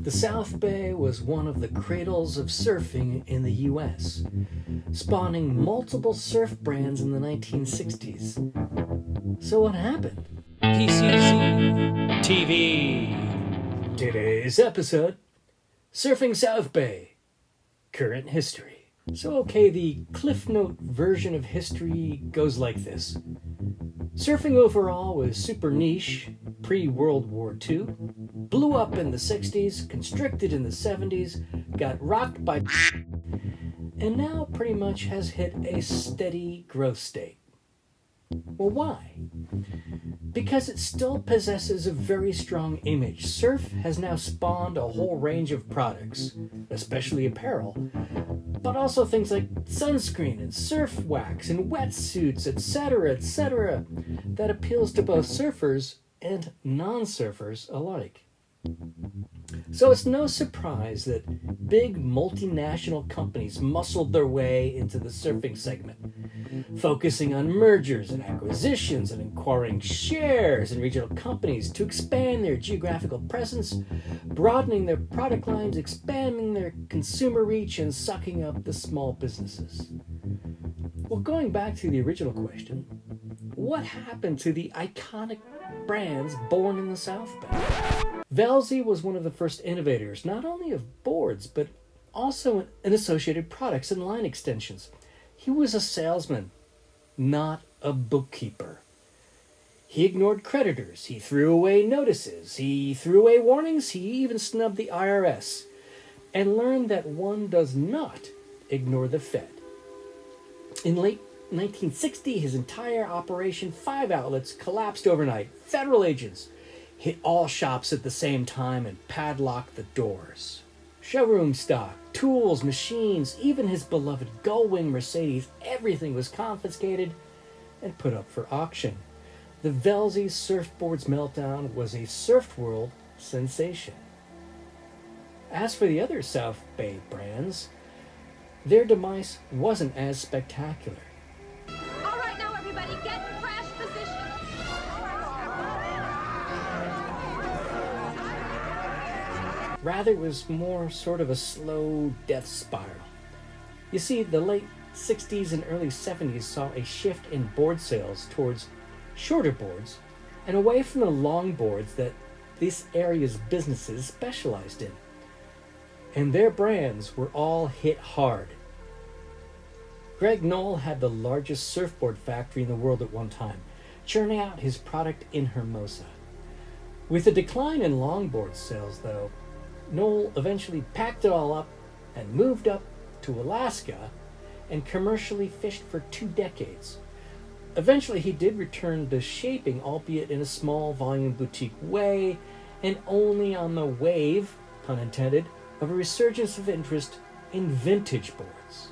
The South Bay was one of the cradles of surfing in the US, spawning multiple surf brands in the 1960s. So what happened? PCC TV. Today's episode, Surfing South Bay, Current History. So the Cliff Note version of history goes like this. Surfing overall was super niche pre-World War II, blew up in the 60s, constricted in the 70s, got rocked by and now pretty much has hit a steady growth state. Well, why? Because it still possesses a very strong image. Surf has now spawned a whole range of products, especially apparel, but also things like sunscreen and surf wax and wetsuits, etc., that appeals to both surfers and non-surfers alike. So it's no surprise that big multinational companies muscled their way into the surfing segment, focusing on mergers and acquisitions and acquiring shares in regional companies to expand their geographical presence, broadening their product lines, expanding their consumer reach, and sucking up the small businesses. Well, going back to the original question, what happened to the iconic brands born in the South Bay? Velzy was one of the first innovators, not only of boards, but also in associated products and line extensions. He was a salesman, not a bookkeeper. He ignored creditors, he threw away notices, he threw away warnings, he even snubbed the IRS, and learned that one does not ignore the Fed. In late 1960, his entire operation, 5 outlets, collapsed overnight. Federal agents hit all shops at the same time and padlocked the doors. Showroom stock, tools, machines, even his beloved Gullwing Mercedes, everything was confiscated and put up for auction. The Velzy Surfboards meltdown was a surf world sensation. As for the other South Bay brands, their demise wasn't as spectacular. All right, now everybody, get in crash position. Rather, it was more sort of a slow death spiral. You see, the late 60s and early 70s saw a shift in board sales towards shorter boards and away from the long boards that this area's businesses specialized in. And their brands were all hit hard. Greg Knoll had the largest surfboard factory in the world at one time, churning out his product in Hermosa. With a decline in longboard sales, though, Knoll eventually packed it all up and moved up to Alaska and commercially fished for 2 decades. Eventually, he did return to shaping, albeit in a small volume boutique way, and only on the wave, pun intended, of a resurgence of interest in vintage boards.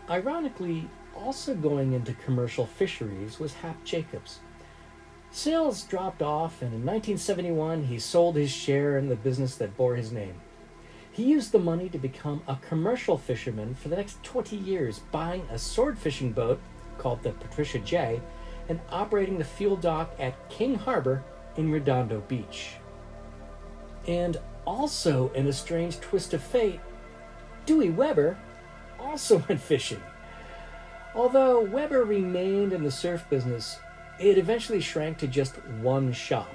Ironically, also going into commercial fisheries was Hap Jacobs. Sales dropped off, and in 1971 he sold his share in the business that bore his name. He used the money to become a commercial fisherman for the next 20 years, buying a sword fishing boat called the Patricia J and operating the fuel dock at King Harbor in Redondo Beach. And also, in a strange twist of fate, Dewey Weber also went fishing. Although Weber remained in the surf business, it eventually shrank to just one shop.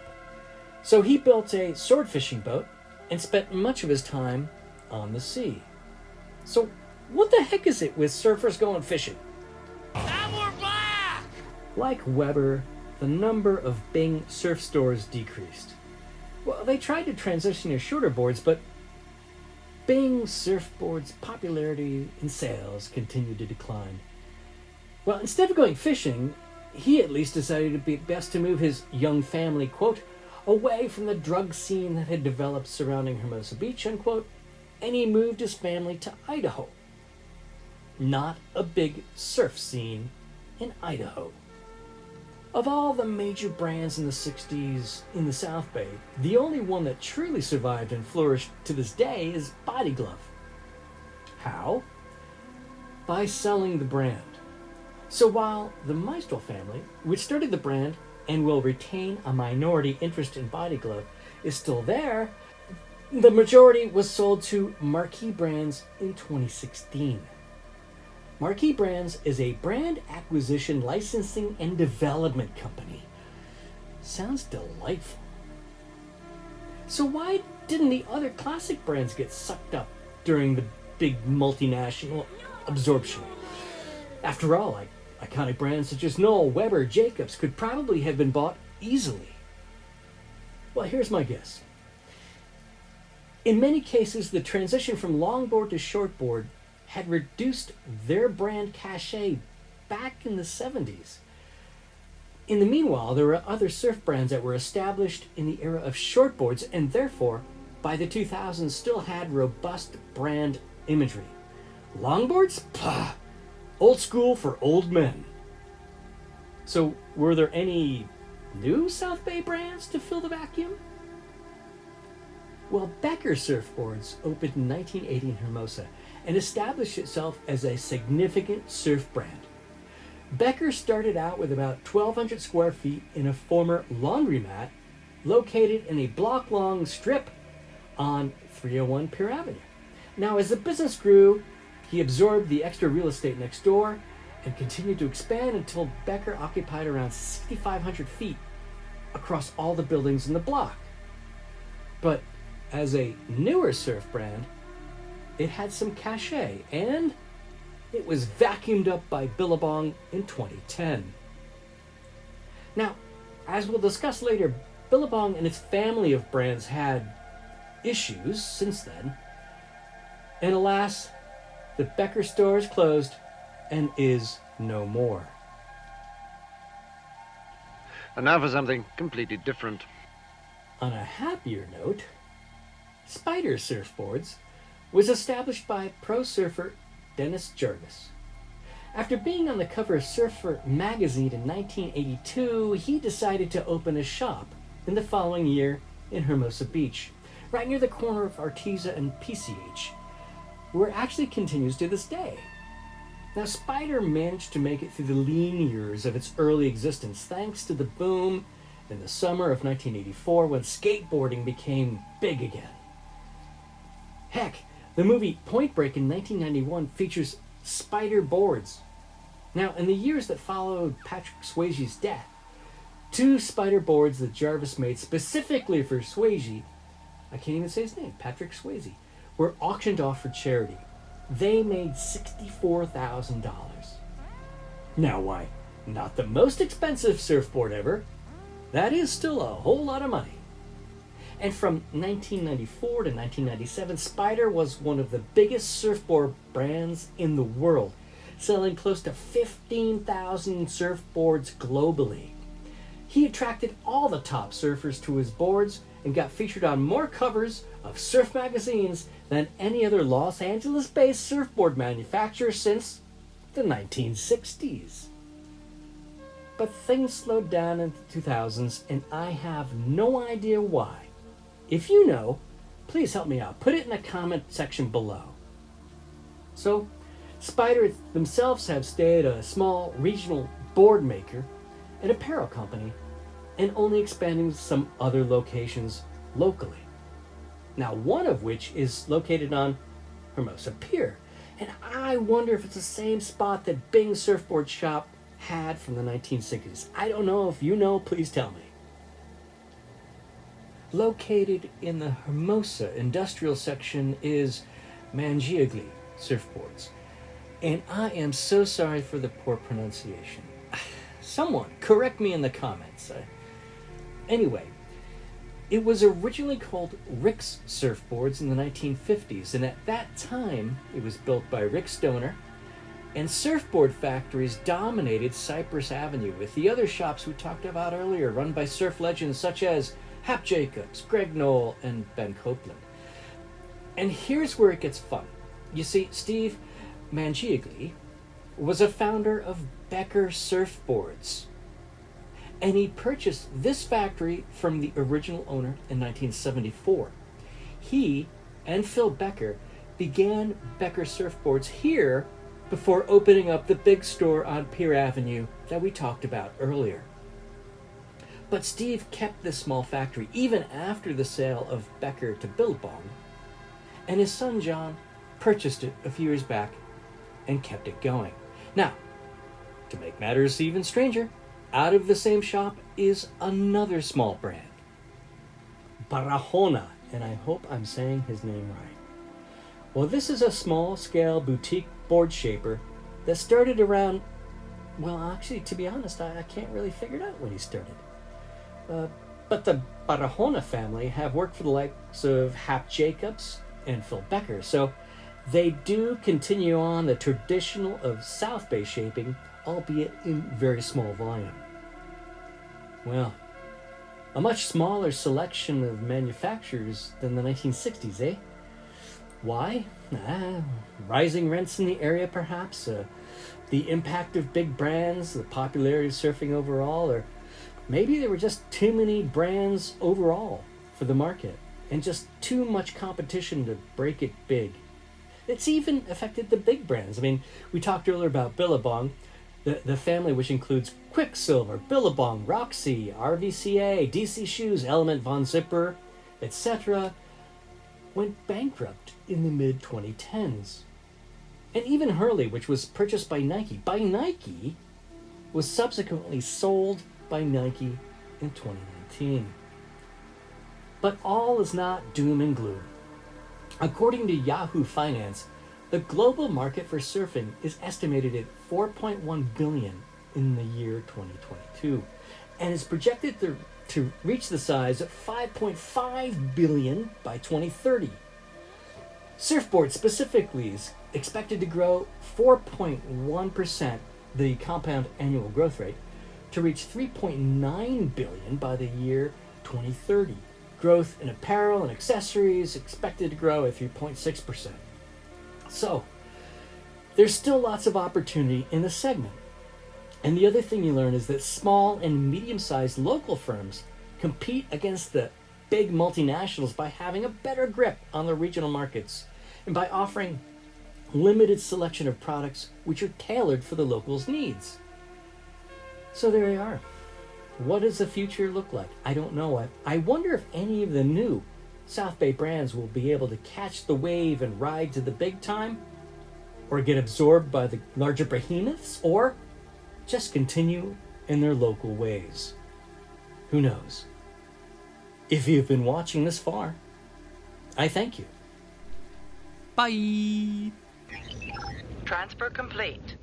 So he built a sword fishing boat and spent much of his time on the sea. So what the heck is it with surfers going fishing? And we're back! Like Weber, the number of Bing surf stores decreased. Well, they tried to transition to shorter boards, but Bing surfboards' popularity and sales continued to decline. Well, instead of going fishing, he at least decided it would be best to move his young family, quote, away from the drug scene that had developed surrounding Hermosa Beach, unquote, and he moved his family to Idaho. Not a big surf scene in Idaho. Of all the major brands in the 60s in the South Bay, the only one that truly survived and flourished to this day is Body Glove. How? By selling the brand. So while the Meistrel family, which started the brand and will retain a minority interest in Body Glove, is still there, The majority was sold to Marquee Brands in 2016. Marquee Brands is a brand acquisition, licensing, and development company. Sounds delightful. So why didn't the other classic brands get sucked up during the big multinational absorption? After all, iconic brands such as Knoll, Weber, Jacobs could probably have been bought easily. Well, here's my guess. In many cases, the transition from longboard to shortboard had reduced their brand cachet back in the 70s. In the meanwhile, there were other surf brands that were established in the era of shortboards and therefore, by the 2000s, still had robust brand imagery. Longboards? Pah! Old school for old men. So, were there any new South Bay brands to fill the vacuum? Well, Becker Surfboards opened in 1980 in Hermosa and established itself as a significant surf brand. Becker started out with about 1,200 square feet in a former laundromat located in a block-long strip on 301 Pier Avenue. Now, as the business grew, he absorbed the extra real estate next door and continued to expand until Becker occupied around 6,500 feet across all the buildings in the block. But as a newer surf brand, it had some cachet, and it was vacuumed up by Billabong in 2010. Now, as we'll discuss later, Billabong and its family of brands had issues since then, and alas, the Becker store is closed and is no more. And now for something completely different. On a happier note, Spyder Surfboards was established by pro surfer Dennis Jarvis. After being on the cover of Surfer magazine in 1982, he decided to open a shop in the following year in Hermosa Beach, right near the corner of Artesia and PCH, where it actually continues to this day. Now, Spyder managed to make it through the lean years of its early existence thanks to the boom in the summer of 1984 when skateboarding became big again. Heck, the movie Point Break in 1991 features Spyder boards. Now, in the years that followed Patrick Swayze's death, 2 Spyder boards that Jarvis made specifically for Swayze, I can't even say his name, Patrick Swayze, were auctioned off for charity. They made $64,000. Now, why, not the most expensive surfboard ever. That is still a whole lot of money. And from 1994 to 1997, Spyder was one of the biggest surfboard brands in the world, selling close to 15,000 surfboards globally. He attracted all the top surfers to his boards and got featured on more covers of surf magazines than any other Los Angeles-based surfboard manufacturer since the 1960s. But things slowed down in the 2000s, and I have no idea why. If you know, please help me out. Put it in the comment section below. So, Spyder themselves have stayed a small regional board maker and apparel company, and only expanding some other locations locally. Now, one of which is located on Hermosa Pier, and I wonder if it's the same spot that Bing Surfboard Shop had from the 1960s. I don't know. If you know, please tell me. Located in the Hermosa industrial section is Mangiagli Surfboards, and I am so sorry for the poor pronunciation. Someone correct me in the comments. Anyway, it was originally called Rick's Surfboards in the 1950s, and at that time it was built by Rick Stoner, and surfboard factories dominated Cypress Avenue, with the other shops we talked about earlier run by surf legends such as Hap Jacobs, Greg Knoll, and Ben Copeland. And here's where it gets fun. You see, Steve Mangiagli was a founder of Becker Surfboards, and he purchased this factory from the original owner in 1974. He and Phil Becker began Becker Surfboards here before opening up the big store on Pier Avenue that we talked about earlier. But Steve kept this small factory even after the sale of Becker to Billabong, and his son John purchased it a few years back and kept it going. Now, to make matters even stranger, out of the same shop is another small brand, Barahona, and I hope I'm saying his name right. Well, this is a small-scale boutique board shaper that started around, well, actually, to be honest, I can't really figure it out when he started. But the Barahona family have worked for the likes of Hap Jacobs and Phil Becker, so they do continue on the traditional of South Bay shaping, albeit in very small volume. Well, a much smaller selection of manufacturers than the 1960s, eh? Why? Rising rents in the area, perhaps? The impact of big brands, the popularity of surfing overall, or maybe there were just too many brands overall for the market and just too much competition to break it big. It's even affected the big brands. I mean, we talked earlier about Billabong, the family which includes Quicksilver, Billabong, Roxy, RVCA, DC Shoes, Element, Von Zipper, etc., went bankrupt in the mid-2010s. And even Hurley, which was purchased by Nike, was subsequently sold by Nike in 2019. But all is not doom and gloom. According to Yahoo Finance, the global market for surfing is estimated at $4.1 billion in the year 2022 and is projected to reach the size of $5.5 billion by 2030. Surfboard specifically is expected to grow 4.1%, the compound annual growth rate, to reach $3.9 billion by the year 2030. Growth in apparel and accessories expected to grow at 3.6%. So, there's still lots of opportunity in the segment. And the other thing you learn is that small and medium-sized local firms compete against the big multinationals by having a better grip on the regional markets and by offering limited selection of products which are tailored for the locals' needs. So there you are. What does the future look like? I don't know. I wonder if any of the new South Bay brands will be able to catch the wave and ride to the big time, or get absorbed by the larger behemoths, or just continue in their local ways. Who knows? If you've been watching this far, I thank you. Bye. Transfer complete.